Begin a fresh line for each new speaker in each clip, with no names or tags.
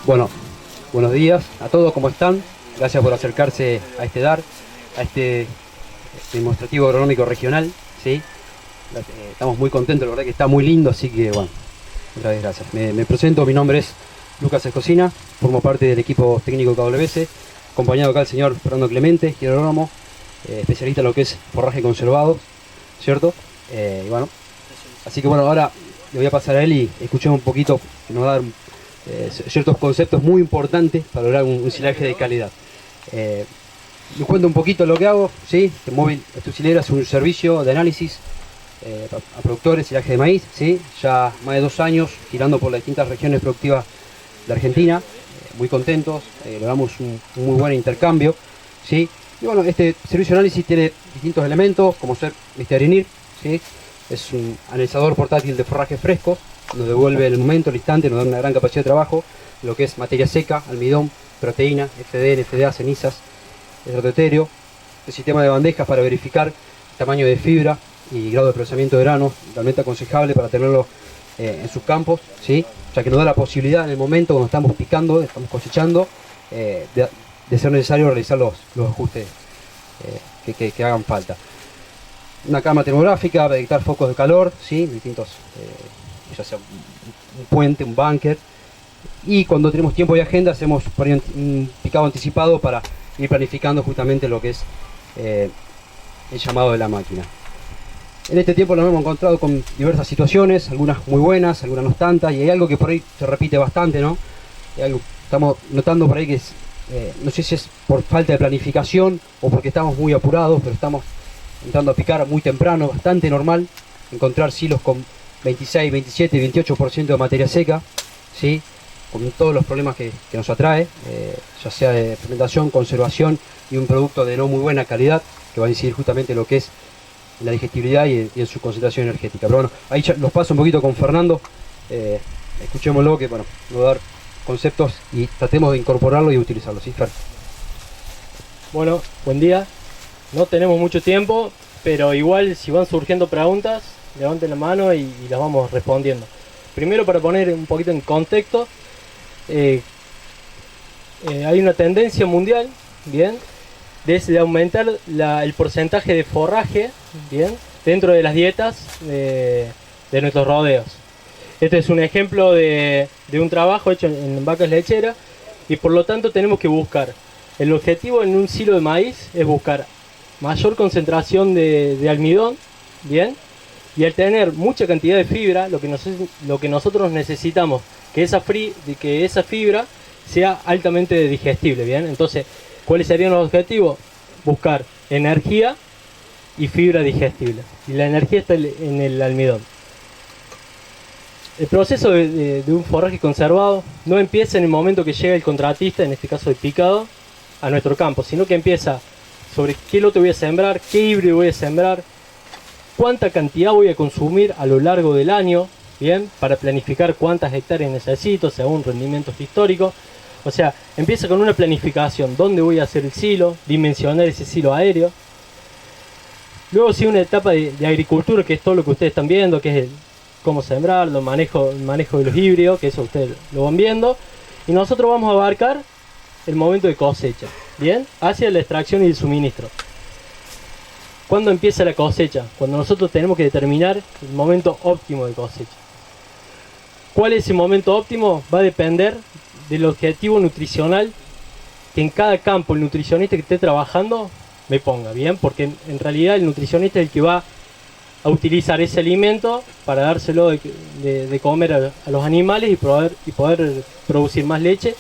Bueno, buenos días a todos, ¿cómo están? Gracias por acercarse a este DAR, a este demostrativo agronómico regional, ¿sí? Estamos muy contentos, la verdad que está muy lindo, así que bueno, otra vez gracias. Me presento, mi nombre es Lucas Escocina, formo parte del equipo técnico KWS, acompañado acá el señor Fernando Clemente, agrónomo, especialista en lo que es forraje conservado, ¿cierto? Y bueno, así que bueno, ahora le voy a pasar a él y escuchemos un poquito, que nos va a dar ciertos conceptos muy importantes para lograr un silaje de calidad. Les cuento un poquito lo que hago, ¿sí? Móvil Estusilera es un servicio de análisis a productores de silaje de maíz, ¿sí? Ya más de 2 años girando por las distintas regiones productivas de Argentina, muy contentos, logramos un muy buen intercambio, ¿sí? Y bueno, este servicio de análisis tiene distintos elementos, como ser Arinir, ¿sí? Es un analizador portátil de forraje fresco, nos devuelve el momento, el instante, nos da una gran capacidad de trabajo, lo que es materia seca, almidón, proteína, FDN, FDA, cenizas, estrato etéreo, el sistema de bandejas para verificar tamaño de fibra y grado de procesamiento de grano, realmente aconsejable para tenerlo en sus campos, ¿sí? Ya que nos da la posibilidad en el momento cuando estamos picando, estamos cosechando, de ser necesario realizar los ajustes que hagan falta. Una cámara termográfica para detectar focos de calor, ¿sí? Distintos, ya sea un puente, un búnker. Y cuando tenemos tiempo y agenda hacemos un picado anticipado para ir planificando justamente lo que es el llamado de la máquina. En este tiempo nos hemos encontrado con diversas situaciones, algunas muy buenas, algunas no tantas, y hay algo que por ahí se repite bastante, ¿no? Hay algo, estamos notando por ahí que es, no sé si es por falta de planificación o porque estamos muy apurados, pero estamos entrando a picar muy temprano, bastante normal encontrar silos con 26, 27, 28% de materia seca, ¿sí? Con todos los problemas que nos atrae, ya sea de fermentación, conservación y un producto de no muy buena calidad, que va a incidir justamente en lo que es la digestibilidad y en su concentración energética. Pero bueno, ahí ya los paso un poquito con Fernando, escuchémoslo, que bueno, nos va a dar conceptos y tratemos de incorporarlo y utilizarlo, ¿sí, Fer?
Bueno, buen día. No tenemos mucho tiempo, pero igual si van surgiendo preguntas, levanten la mano y las vamos respondiendo. Primero, para poner un poquito en contexto, hay una tendencia mundial, bien, de aumentar el porcentaje de forraje, bien, dentro de las dietas de nuestros rodeos. Este es un ejemplo de un trabajo hecho en vacas lecheras y por lo tanto tenemos que buscar. El objetivo en un silo de maíz es buscar mayor concentración de almidón, bien, y al tener mucha cantidad de fibra, lo que nosotros necesitamos que esa fibra sea altamente digestible, bien. Entonces, ¿cuáles serían los objetivos? Buscar energía y fibra digestible. Y la energía está en el almidón. El proceso de un forraje conservado no empieza en el momento que llega el contratista, en este caso el picado, a nuestro campo, sino que empieza sobre qué lote voy a sembrar, qué híbrido voy a sembrar, cuánta cantidad voy a consumir a lo largo del año, bien, para planificar cuántas hectáreas necesito según rendimientos históricos. O sea, empieza con una planificación, dónde voy a hacer el silo, dimensionar ese silo aéreo. Luego sigue una etapa de agricultura, que es todo lo que ustedes están viendo, que es cómo sembrarlo, el manejo de los híbridos, que eso ustedes lo van viendo. Y nosotros vamos a abarcar el momento de cosecha, bien, hacia la extracción y el suministro. ¿Cuándo empieza la cosecha? Cuando nosotros tenemos que determinar el momento óptimo de cosecha. ¿Cuál es el momento óptimo? Va a depender del objetivo nutricional que en cada campo el nutricionista que esté trabajando me ponga, bien, porque en realidad el nutricionista es el que va a utilizar ese alimento para dárselo de comer a los animales y poder producir más leche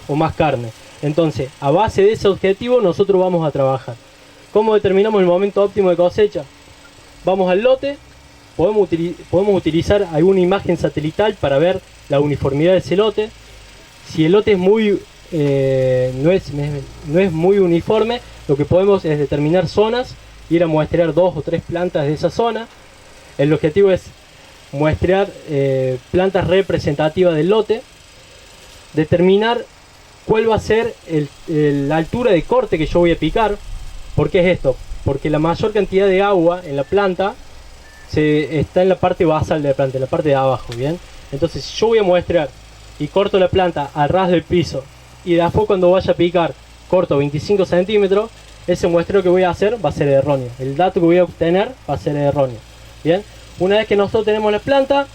o más carne. Entonces, a base de ese objetivo nosotros vamos a trabajar. ¿Cómo determinamos el momento óptimo de cosecha? Vamos al lote, podemos utilizar alguna imagen satelital para ver la uniformidad de ese lote. Si el lote es no es muy uniforme, lo que podemos es determinar zonas, ir a muestrear 2 o 3 plantas de esa zona. El objetivo es muestrear plantas representativas del lote, determinar cuál va a ser la altura de corte que yo voy a picar. ¿Por qué es esto? Porque la mayor cantidad de agua en la planta está en la parte basal de la planta, en la parte de abajo, ¿bien? Entonces, si yo voy a muestrear y corto la planta al ras del piso y después cuando vaya a picar corto 25 centímetros, ese muestreo que voy a hacer va a ser erróneo. El dato que voy a obtener va a ser erróneo. Bien, una vez que nosotros tenemos la planta,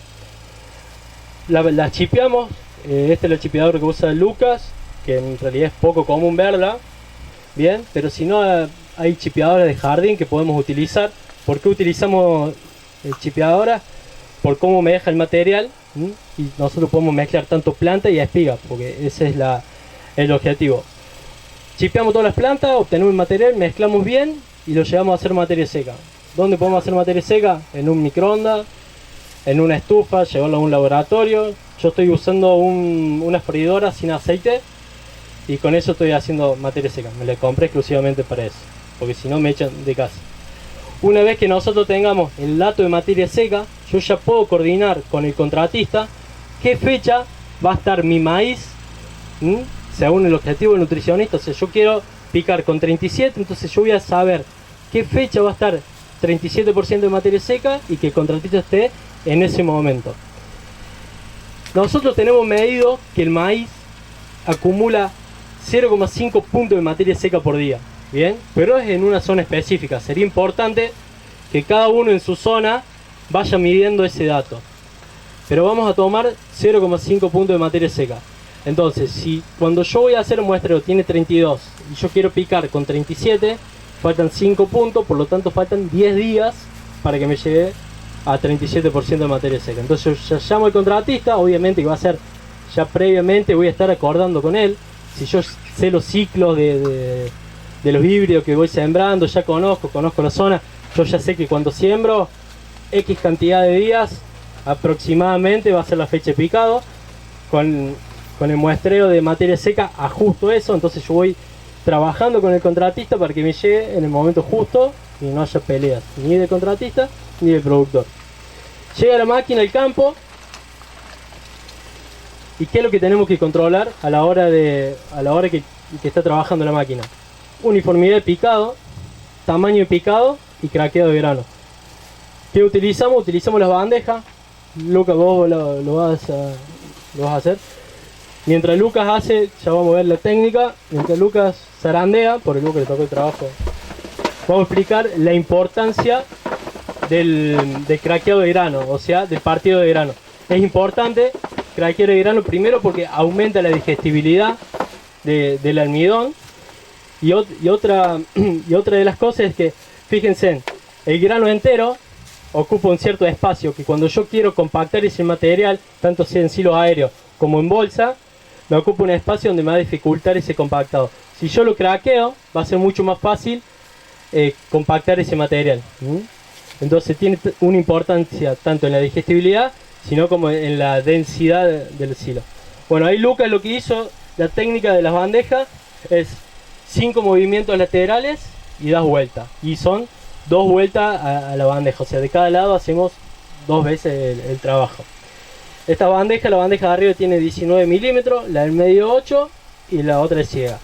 la chipeamos. Este es el chipeador que usa Lucas, que en realidad es poco común verla. Bien, pero si no, hay chipeadoras de jardín que podemos utilizar. ¿Por qué utilizamos chipeadoras? Por cómo me deja el material. Y nosotros podemos mezclar tanto planta y espiga, porque ese es el objetivo. Chipeamos todas las plantas, obtenemos el material, mezclamos bien y lo llevamos a hacer materia seca. ¿Dónde podemos hacer materia seca? En un microondas, en una estufa, llevarlo a un laboratorio. Yo estoy usando una freidora sin aceite y con eso estoy haciendo materia seca. Me la compré exclusivamente para eso, porque si no me echan de casa. Una vez que nosotros tengamos el dato de materia seca, yo ya puedo coordinar con el contratista qué fecha va a estar mi maíz, según el objetivo del nutricionista. O sea, yo quiero picar con 37, entonces yo voy a saber qué fecha va a estar 37% de materia seca y que el contratista esté en ese momento. Nosotros tenemos medido que el maíz acumula 0,5 puntos de materia seca por día. Bien, pero es en una zona específica. Sería importante que cada uno en su zona vaya midiendo ese dato. Pero vamos a tomar 0,5 puntos de materia seca. Entonces, si cuando yo voy a hacer un muestreo tiene 32 y yo quiero picar con 37, faltan 5 puntos, por lo tanto faltan 10 días para que me llegue a 37% de materia seca. Entonces yo ya llamo al contratista, obviamente que va a ser ya previamente, voy a estar acordando con él. Si yo sé los ciclos de los híbridos que voy sembrando, ya conozco la zona, yo ya sé que cuando siembro X cantidad de días aproximadamente va a ser la fecha de picado. Con el muestreo de materia seca ajusto eso, entonces yo voy trabajando con el contratista para que me llegue en el momento justo y no haya peleas ni de contratista ni de productor. Llega la máquina al campo y ¿qué es lo que tenemos que controlar a la hora que está trabajando la máquina? Uniformidad de picado, tamaño de picado y craqueo de grano. ¿Qué utilizamos? Utilizamos las bandejas. Lucas, vos lo vas a hacer. Mientras Lucas hace, ya vamos a ver la técnica. Mientras Lucas zarandea, porque Lucas le tocó el trabajo, vamos a explicar la importancia del craqueado de grano, o sea, del partido de grano. Es importante craquear de grano primero porque aumenta la digestibilidad del almidón. Y otra de las cosas es que, fíjense, el grano entero ocupa un cierto espacio que cuando yo quiero compactar ese material, tanto sea en silos aéreos como en bolsa, me ocupa un espacio donde me va a dificultar ese compactado. Si yo lo craqueo, va a ser mucho más fácil compactar ese material. Entonces tiene una importancia tanto en la digestibilidad, sino como en la densidad del silo. Bueno, ahí Lucas lo que hizo, la técnica de las bandejas, es 5 movimientos laterales y das vueltas. Y son 2 vueltas a la bandeja. O sea, de cada lado hacemos 2 veces el trabajo. Esta bandeja, la bandeja de arriba tiene 19 milímetros, la del medio 8 y la otra es ciega.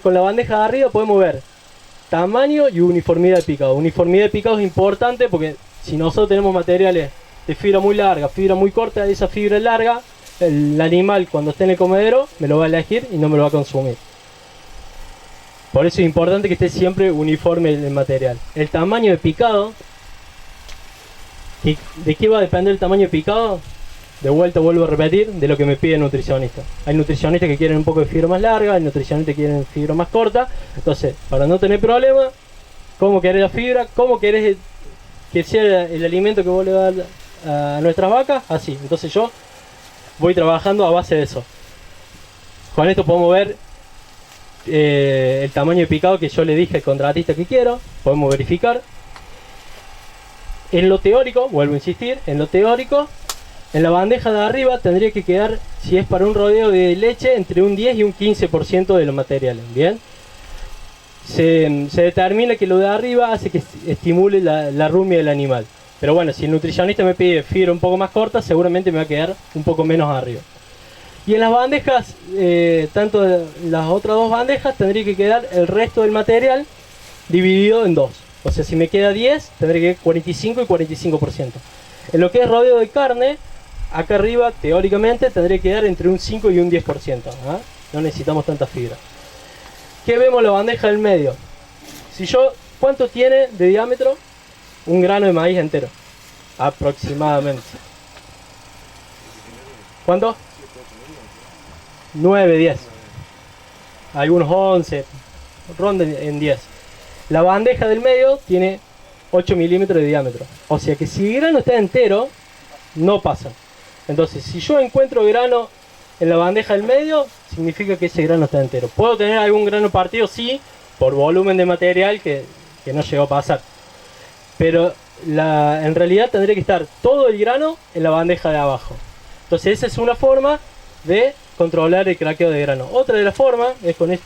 Con la bandeja de arriba podemos ver tamaño y uniformidad de picado. Uniformidad de picado es importante porque si nosotros tenemos materiales de fibra muy larga, fibra muy corta, esa fibra larga, el animal cuando esté en el comedero me lo va a elegir y no me lo va a consumir. Por eso es importante que esté siempre uniforme el material. El tamaño de picado, ¿de qué va a depender el tamaño de picado? De vuelta vuelvo a repetir, de lo que me pide el nutricionista. Hay nutricionistas que quieren un poco de fibra más larga, hay nutricionistas que quieren fibra más corta. Entonces, para no tener problema, ¿cómo querés la fibra? ¿Cómo querés que sea el alimento que vos le das a nuestras vacas? Así. Entonces yo voy trabajando a base de eso. Con esto podemos ver el tamaño de picado que yo le dije al contratista que quiero. Podemos verificar. En lo teórico, vuelvo a insistir, en lo teórico, en la bandeja de arriba tendría que quedar, si es para un rodeo de leche, entre un 10 y un 15% de los materiales. Bien, se determina que lo de arriba hace que estimule la rumia del animal. Pero bueno, si el nutricionista me pide fibra un poco más corta, seguramente me va a quedar un poco menos arriba. Y en las bandejas, tanto las otras 2 bandejas, tendría que quedar el resto del material dividido en 2. O sea, si me queda 10, tendría que quedar 45 y 45%. En lo que es rodeo de carne, acá arriba, teóricamente, tendría que dar entre un 5 y un 10%. ¿Ah? No necesitamos tanta fibra. ¿Qué vemos la bandeja del medio? ¿Cuánto tiene de diámetro un grano de maíz entero? Aproximadamente. ¿Cuánto? 9, 10. Algunos 11. Ronden en 10. La bandeja del medio tiene 8 milímetros de diámetro. O sea que si el grano está entero, no pasa. Entonces, si yo encuentro grano en la bandeja del medio, significa que ese grano está entero. ¿Puedo tener algún grano partido? Sí, por volumen de material que no llegó a pasar. Pero en realidad tendría que estar todo el grano en la bandeja de abajo. Entonces esa es una forma de controlar el craqueo de grano. Otra de las formas es con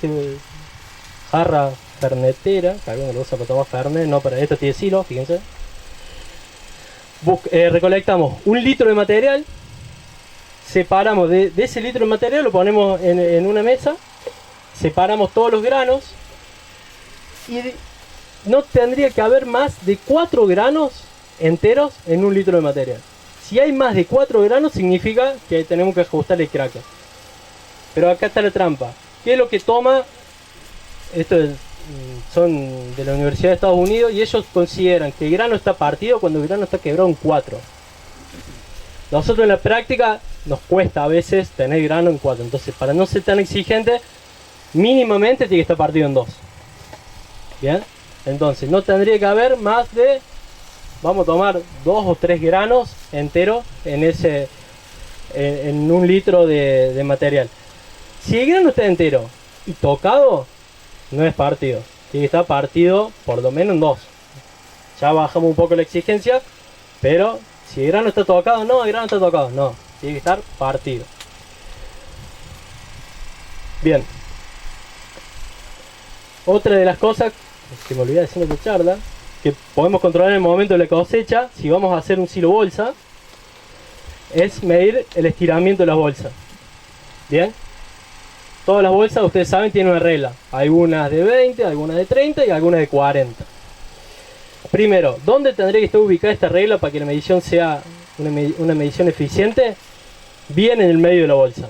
jarra fernetera, que algunos lo usa para tomar fernet, no, para esto tiene silo, fíjense. Recolectamos 1 litro de material, separamos de ese litro de material, lo ponemos en una mesa, separamos todos los granos y no tendría que haber más de 4 granos enteros en 1 litro de material. Si hay más de 4 granos significa que tenemos que ajustar el craqueo. Pero acá está la trampa. ¿Qué es lo que toma? Son de la Universidad de Estados Unidos y ellos consideran que el grano está partido cuando el grano está quebrado en 4. Nosotros en la práctica nos cuesta a veces tener grano en 4. Entonces, para no ser tan exigente, mínimamente tiene que estar partido en 2. Bien, entonces no tendría que haber más de, vamos a tomar 2 o 3 granos enteros en 1 litro de material. Si el grano está entero y tocado, no es partido. Tiene que estar partido por lo menos en 2. Ya bajamos un poco la exigencia, pero si el grano está tocado, no, el grano está tocado, no. Tiene que estar partido. Bien. Otra de las cosas que me olvidé de decir en la charla, que podemos controlar en el momento de la cosecha, si vamos a hacer un silo bolsa, es medir el estiramiento de las bolsas. Bien. Todas las bolsas, ustedes saben, tienen una regla. Algunas de 20, algunas de 30 y algunas de 40. Primero, ¿dónde tendría que estar ubicada esta regla para que la medición sea una medición eficiente? Bien en el medio de la bolsa.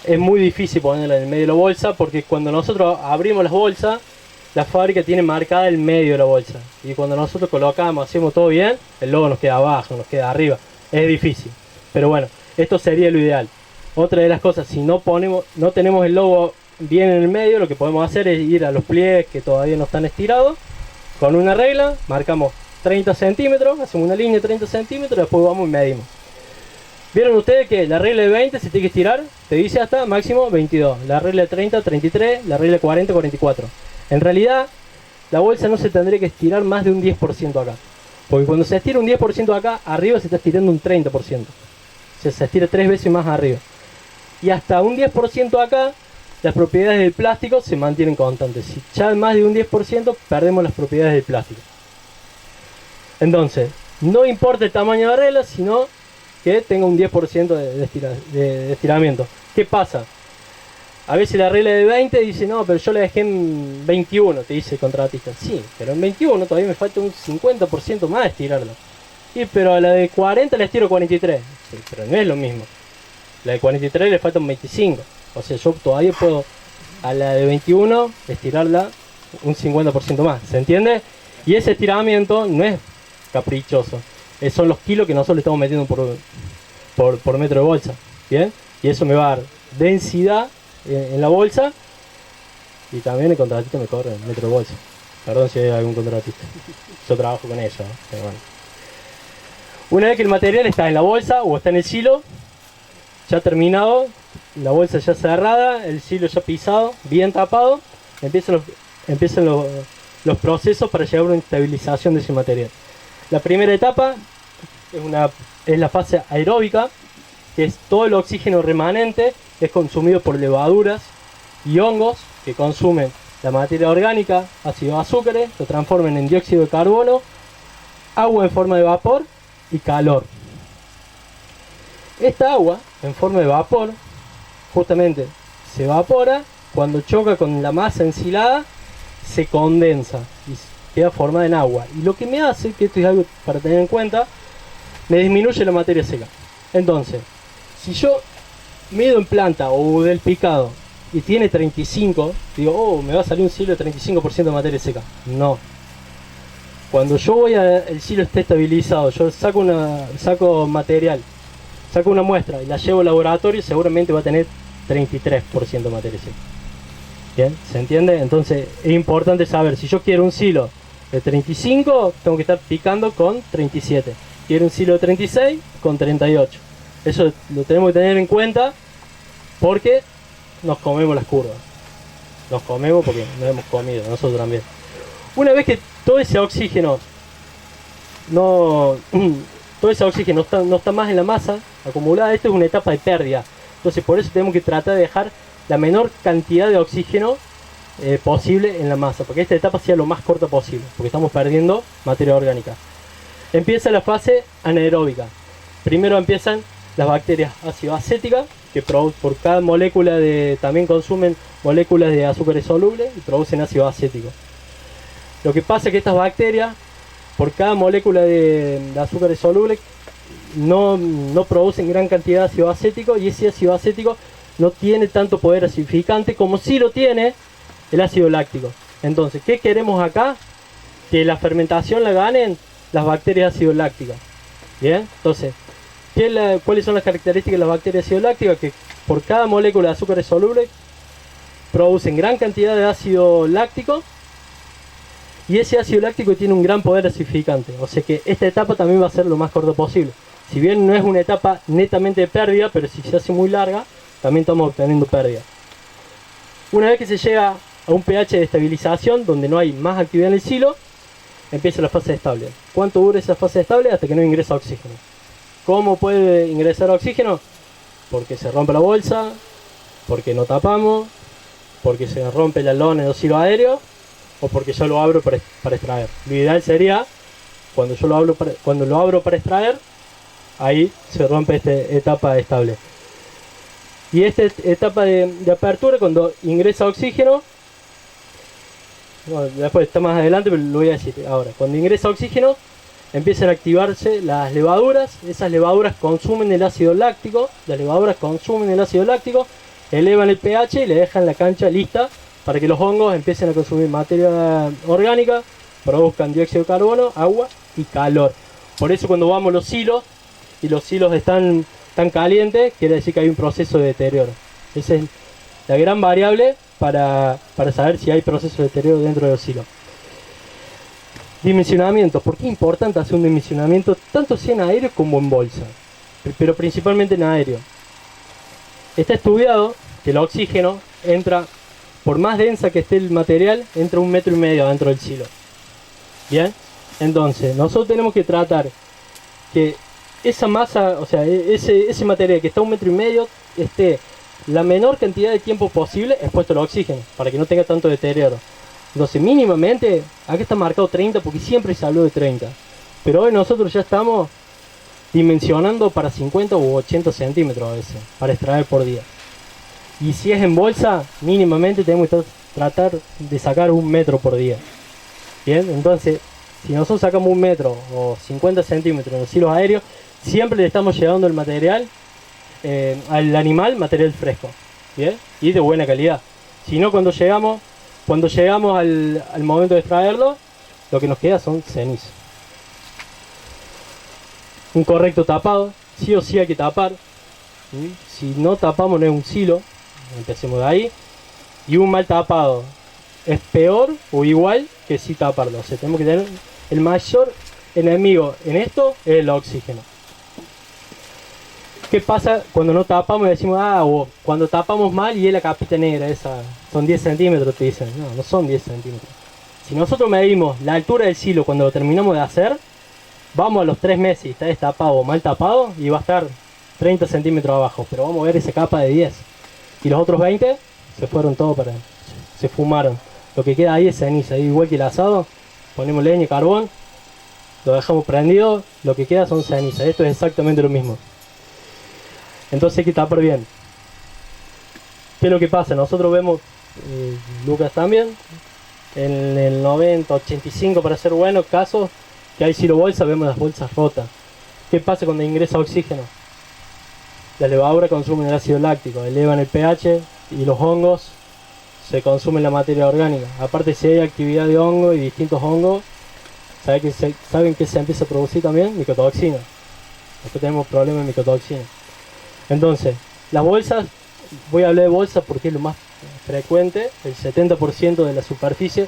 Es muy difícil ponerla en el medio de la bolsa porque cuando nosotros abrimos las bolsas, la fábrica tiene marcada el medio de la bolsa. Y cuando nosotros colocamos, hacemos todo bien, el logo nos queda abajo, nos queda arriba. Es difícil. Pero bueno, esto sería lo ideal. Otra de las cosas, si no tenemos el logo bien en el medio, lo que podemos hacer es ir a los pliegues que todavía no están estirados. Con una regla, marcamos 30 centímetros, hacemos una línea de 30 centímetros, después vamos y medimos. ¿Vieron ustedes que la regla de 20 se tiene que estirar? Te dice hasta máximo 22. La regla de 30, 33, la regla de 40, 44. En realidad, la bolsa no se tendría que estirar más de un 10% acá. Porque cuando se estira un 10% acá, arriba se está estirando un 30%. O sea, se estira 3 veces más arriba. Y hasta un 10% acá, las propiedades del plástico se mantienen constantes. Si ya más de un 10%, perdemos las propiedades del plástico. Entonces, no importa el tamaño de la regla, sino que tenga un 10% de estiramiento. ¿Qué pasa? A veces la regla de 20 dice, no, pero yo la dejé en 21, te dice el contratista. Sí, pero en 21 todavía me falta un 50% más de estirarla. Sí, pero a la de 40 la estiro 43. Sí, pero no es lo mismo. La de 43 le falta un 25. O sea, yo todavía puedo a la de 21 estirarla un 50% más. ¿Se entiende? Y ese estiramiento no es caprichoso. Son los kilos que nosotros le estamos metiendo por metro de bolsa. ¿Bien? Y eso me va a dar densidad en la bolsa. Y también el contratista me corre el metro de bolsa. Perdón si hay algún contratista. Yo trabajo con ellos, ¿no? Pero bueno. Una vez que el material está en la bolsa o está en el silo, ya terminado, la bolsa ya cerrada, el silo ya pisado, bien tapado, empiezan los procesos para llevar a una estabilización de ese material. La primera etapa es la fase aeróbica, que es todo el oxígeno remanente, es consumido por levaduras y hongos que consumen la materia orgánica, ácidos azúcares, lo transforman en dióxido de carbono, agua en forma de vapor y calor. Esta agua en forma de vapor justamente se evapora, cuando choca con la masa ensilada se condensa y queda formada en agua. Y lo que me hace, que esto es algo para tener en cuenta, me disminuye la materia seca. Entonces, si yo mido en planta o del picado y tiene 35, digo, oh, me va a salir un silo de 35% de materia seca. No. Cuando yo voy el silo esté estabilizado, yo saco material, saco una muestra y la llevo al laboratorio, seguramente va a tener 33% de materia seca. ¿Bien? ¿Se entiende? Entonces es importante saber, si yo quiero un silo de 35, tengo que estar picando con 37. Quiero un silo de 36, con 38. Eso lo tenemos que tener en cuenta porque nos comemos las curvas. Nos comemos porque nos hemos comido, nosotros también. Una vez que todo ese oxígeno no está más en la masa acumulada, esto es una etapa de pérdida. Entonces por eso tenemos que tratar de dejar la menor cantidad de oxígeno posible en la masa, porque esta etapa sea lo más corta posible, porque estamos perdiendo materia orgánica. Empieza la fase anaeróbica. Primero empiezan las bacterias ácido-acéticas, que por cada molécula también consumen moléculas de azúcares solubles y producen ácido acético. Lo que pasa es que estas bacterias, por cada molécula de azúcares solubles, no producen gran cantidad de ácido acético, y ese ácido acético no tiene tanto poder acidificante como sí lo tiene el ácido láctico. Entonces, ¿qué queremos acá? Que la fermentación la ganen las bacterias ácido lácticas. Bien, entonces, ¿cuáles son las características de las bacterias ácido lácticas? Que por cada molécula de azúcares solubles producen gran cantidad de ácido láctico, y ese ácido láctico tiene un gran poder acidificante. O sea que esta etapa también va a ser lo más corta posible. Si bien no es una etapa netamente de pérdida, pero si se hace muy larga, también estamos obteniendo pérdida. Una vez que se llega a un pH de estabilización, donde no hay más actividad en el silo, empieza la fase estable. ¿Cuánto dura esa fase estable? Hasta que no ingresa oxígeno. ¿Cómo puede ingresar oxígeno? Porque se rompe la bolsa, porque no tapamos, porque se rompe la lona en los silos aéreos, o porque yo lo abro para extraer. Lo ideal sería, cuando lo abro para extraer, ahí se rompe esta etapa estable. Y esta etapa de apertura, cuando ingresa oxígeno, bueno, después está más adelante, pero lo voy a decir ahora. Cuando ingresa oxígeno, empiezan a activarse las levaduras. Esas levaduras consumen el ácido láctico. Elevan el pH y le dejan la cancha lista para que los hongos empiecen a consumir materia orgánica, produzcan dióxido de carbono, agua y calor. Por eso cuando vamos a los silos, y los silos están tan calientes, quiere decir que hay un proceso de deterioro. Esa es la gran variable para saber si hay proceso de deterioro dentro de los silos. Dimensionamiento. ¿Por qué es importante hacer un dimensionamiento tanto sea en aéreo como en bolsa? Pero principalmente en aéreo. Está estudiado que el oxígeno entra, por más densa que esté el material, entra 1,5 metros dentro del silo. Bien, entonces nosotros tenemos que tratar que esa masa, o sea, ese material que está 1,5 metros esté la menor cantidad de tiempo posible expuesto al oxígeno, para que no tenga tanto deterioro. Entonces mínimamente, aquí está marcado 30 porque siempre se habló de 30, pero hoy nosotros ya estamos dimensionando para 50 u 80 centímetros a veces, para extraer por día. Y si es en bolsa, mínimamente tenemos que tratar de sacar 1 metro por día. Bien, entonces, si nosotros sacamos 1 metro o 50 centímetros en los silos aéreos, siempre le estamos llevando el material al animal, material fresco, ¿bien? Y de buena calidad. Si no, cuando llegamos al momento de extraerlo, lo que nos queda son cenizas. Un correcto tapado, sí o sí hay que tapar. Si no tapamos, no es un silo. Empecemos de ahí. Y un mal tapado es peor o igual que si taparlo. O sea, tenemos que tener el mayor enemigo en esto, es el oxígeno. ¿Qué pasa cuando no tapamos y decimos, o cuando tapamos mal y es la capita negra esa, son 10 centímetros, te dicen? No, no son 10 centímetros. Si nosotros medimos la altura del silo cuando lo terminamos de hacer, vamos a los 3 meses y está destapado o mal tapado y va a estar 30 centímetros abajo, pero vamos a ver esa capa de 10. Y los otros 20 se fueron todos se fumaron. Lo que queda ahí es ceniza, igual que el asado, ponemos leña y carbón, lo dejamos prendido, lo que queda son cenizas. Esto es exactamente lo mismo. Entonces hay que tapar bien. ¿Qué es lo que pasa? Nosotros vemos, Lucas también, en el 90, 85 para ser bueno, casos que hay silo bolsa, vemos las bolsas rotas. ¿Qué pasa cuando ingresa oxígeno? Las levaduras consumen el ácido láctico, elevan el pH y los hongos se consumen la materia orgánica. Aparte, si hay actividad de hongo y distintos hongos, ¿saben que se empieza a producir también? Micotoxina. Después tenemos problemas de micotoxina. Entonces, las bolsas, voy a hablar de bolsas porque es lo más frecuente. El 70% de la superficie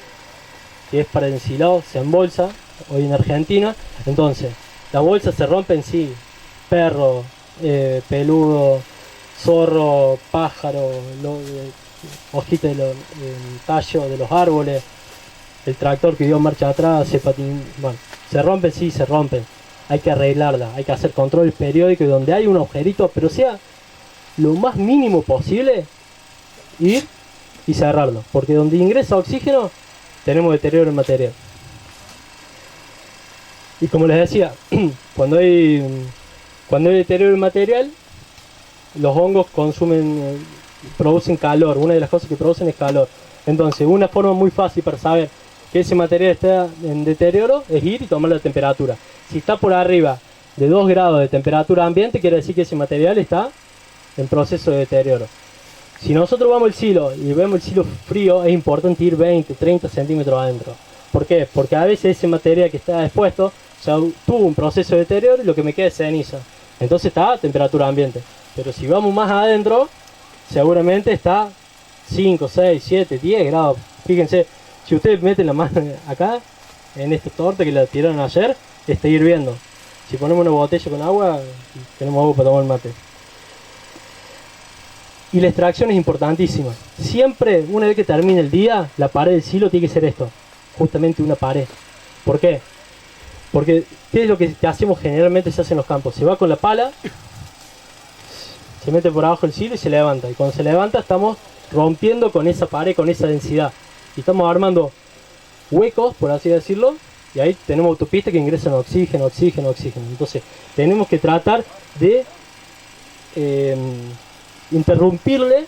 que es para el ensilado se embolsa hoy en Argentina. Entonces, las bolsas se rompen, sí. Perro, peludo, zorro, pájaro, hojita de tallo de los árboles, el tractor que dio marcha atrás, bueno, se rompen, sí, se rompen. Hay que arreglarla, hay que hacer control periódico y donde hay un agujerito, pero sea lo más mínimo posible, ir y cerrarlo, porque donde ingresa oxígeno tenemos deterioro en material. Y como les decía, cuando hay deterioro en material, los hongos producen calor. Una de las cosas que producen es calor. Entonces, una forma muy fácil para saber que ese material está en deterioro es ir y tomar la temperatura. Si está por arriba de 2 grados de temperatura ambiente, quiere decir que ese material está en proceso de deterioro. Si nosotros vamos al silo y vemos el silo frío, es importante ir 20, 30 centímetros adentro. ¿Por qué? Porque a veces ese material que está expuesto ya tuvo un proceso de deterioro y lo que me queda es ceniza. Entonces está a temperatura ambiente. Pero si vamos más adentro, seguramente está 5, 6, 7, 10 grados. Fíjense, si ustedes meten la mano acá, en esta torta que la tiraron ayer, está hirviendo. Si ponemos una botella con agua, tenemos agua para tomar mate. Y la extracción es importantísima. Siempre, una vez que termine el día, la pared del silo tiene que ser esto. Justamente una pared. ¿Por qué? Porque, ¿qué es lo que hacemos generalmente se hace en los campos? Se va con la pala, se mete por abajo el silo y se levanta. Y cuando se levanta estamos rompiendo con esa pared, con esa densidad. Y estamos armando huecos, por así decirlo, y ahí tenemos autopistas que ingresan oxígeno, oxígeno, oxígeno. Entonces, tenemos que tratar de interrumpirle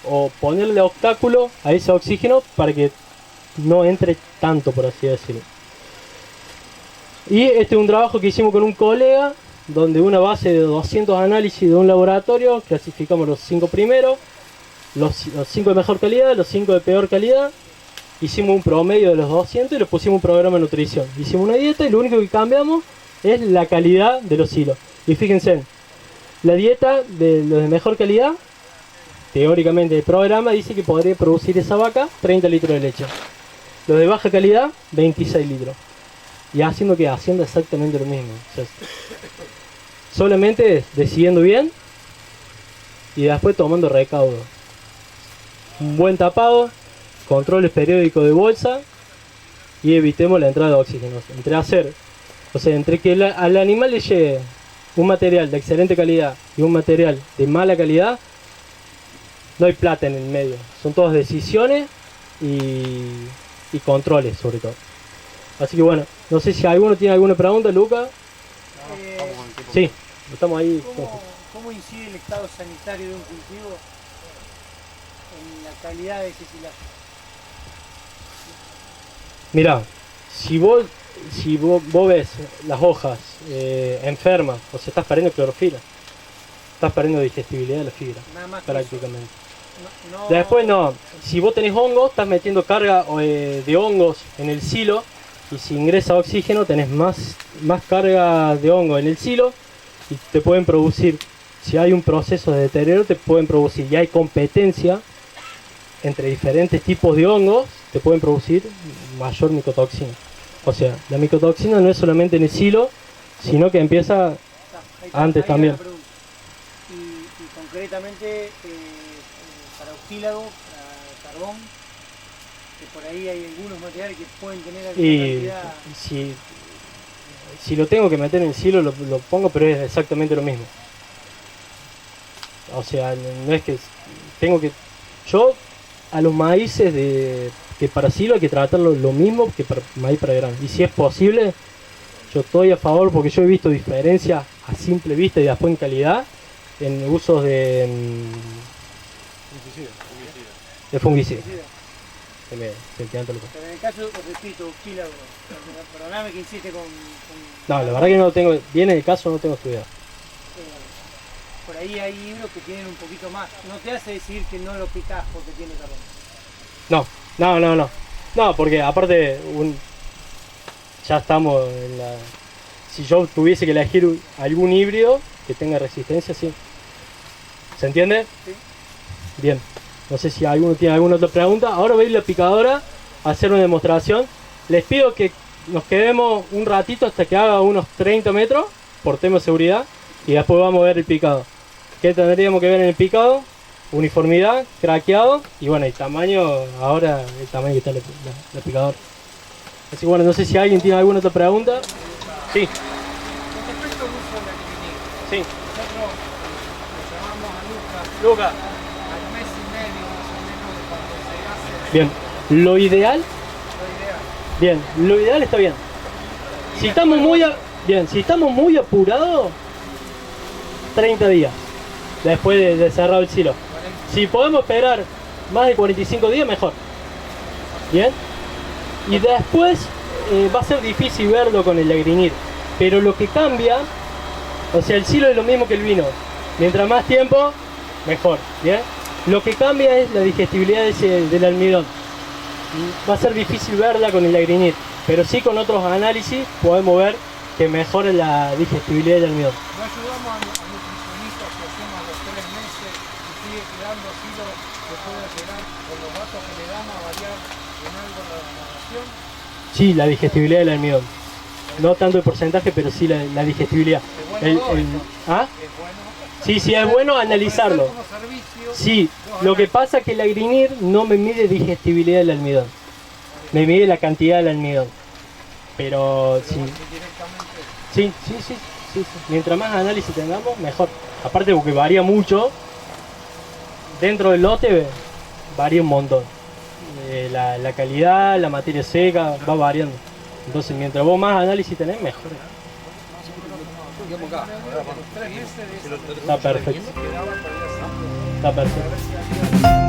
o ponerle obstáculo a ese oxígeno para que no entre tanto, por así decirlo. Y este es un trabajo que hicimos con un colega, donde una base de 200 análisis de un laboratorio, clasificamos los 5 primeros, los 5 de mejor calidad, los 5 de peor calidad, hicimos un promedio de los 200 y le pusimos un programa de nutrición. Hicimos una dieta y lo único que cambiamos es la calidad de los hilos. Y fíjense, la dieta de los de mejor calidad, teóricamente el programa dice que podría producir esa vaca 30 litros de leche. Los de baja calidad, 26 litros. Y haciendo exactamente lo mismo. O sea, solamente decidiendo bien y después tomando recaudo. Un buen tapado, controles periódicos de bolsa y evitemos la entrada de oxígeno. Entre que al animal le llegue un material de excelente calidad y un material de mala calidad, no hay plata en el medio. Son todas decisiones y controles sobre todo. Así que bueno, no sé si alguno tiene alguna pregunta, Luca. Sí, estamos ahí.
¿Cómo incide el estado sanitario de un cultivo en la calidad de ese silaje?
Mirá, si vos ves las hojas enfermas, o sea, estás perdiendo clorofila, estás perdiendo digestibilidad de la fibra,
Nada más
prácticamente.
No,
Después no, si vos tenés hongos, estás metiendo carga de hongos en el silo, y si ingresa oxígeno tenés más carga de hongo en el silo y te pueden producir, si hay un proceso de deterioro, te pueden producir, y hay competencia entre diferentes tipos de hongos, te pueden producir mayor micotoxina. O sea, la micotoxina no es solamente en el silo, sino que empieza antes también.
Y concretamente para auxílago, para carbón, que por ahí hay algunos materiales que pueden tener alguna cantidad.
Si lo tengo que meter en el silo, lo pongo, pero es exactamente lo mismo. O sea, no es que tengo que... Yo a los maíces que para silo hay que tratarlo lo mismo que para maíz para grano. Y si es posible, yo estoy a favor, porque yo he visto diferencias a simple vista y después en calidad en usos de fungicida. se te dan todo lo que-
Pero en el caso, repito, Oxílago, perdóname que insiste con
No, la verdad que no lo tengo, bien en el caso no tengo estudiado.
por ahí hay libros que tienen un poquito más. No te hace decir que no lo picás porque tiene carbón.
No, porque aparte ya estamos en la... Si yo tuviese que elegir algún híbrido que tenga resistencia, sí. ¿Se entiende?
Sí.
Bien. No sé si alguno tiene alguna otra pregunta. Ahora voy a ir a la picadora a hacer una demostración. Les pido que nos quedemos un ratito hasta que haga unos 30 metros por tema de seguridad y después vamos a ver el picado. ¿Qué tendríamos que ver en el picado? Uniformidad, craqueado y bueno, el tamaño, ahora el tamaño que está la picadora. Así que bueno, no sé si alguien tiene alguna otra pregunta. Sí.
Con respecto al uso de la clínica,
Sí.
nosotros le llamamos a
Lucas.
al mes y medio más o menos de cuando se hace
Bien. Lo ideal,
lo ideal.
lo ideal está bien. Si estamos si estamos muy apurados, 30 días después de cerrar el silo. Si podemos esperar más de 45 días, mejor. Bien. Y después va a ser difícil verlo con el lagrinir. Pero lo que cambia, o sea, el silo es lo mismo que el vino. Mientras más tiempo, mejor. Bien. Lo que cambia es la digestibilidad del almidón. Va a ser difícil verla con el lagrinir, pero sí con otros análisis podemos ver que mejora la digestibilidad del almidón.
No ayudamos a nutricionistas que hacemos los 3 meses y sigue quedando silo que puede llegar con los datos que le damos a variar en algo la navegación.
Sí, la digestibilidad del almidón. No tanto el porcentaje, pero sí la digestibilidad.
Es bueno
¿Ah?
es bueno.
Sí, es bueno analizarlo.
Como servicio,
Sí, lo que pasa es que el lagrinir no me mide digestibilidad del almidón. Me mide la cantidad del almidón. Pero sí.
directamente.
Sí. Mientras más análisis tengamos, mejor. Aparte porque varía mucho. Dentro del lote varía un montón. La calidad, la materia seca, va variando. Entonces mientras vos más análisis tenés, mejor. Está perfecto. Está perfecto.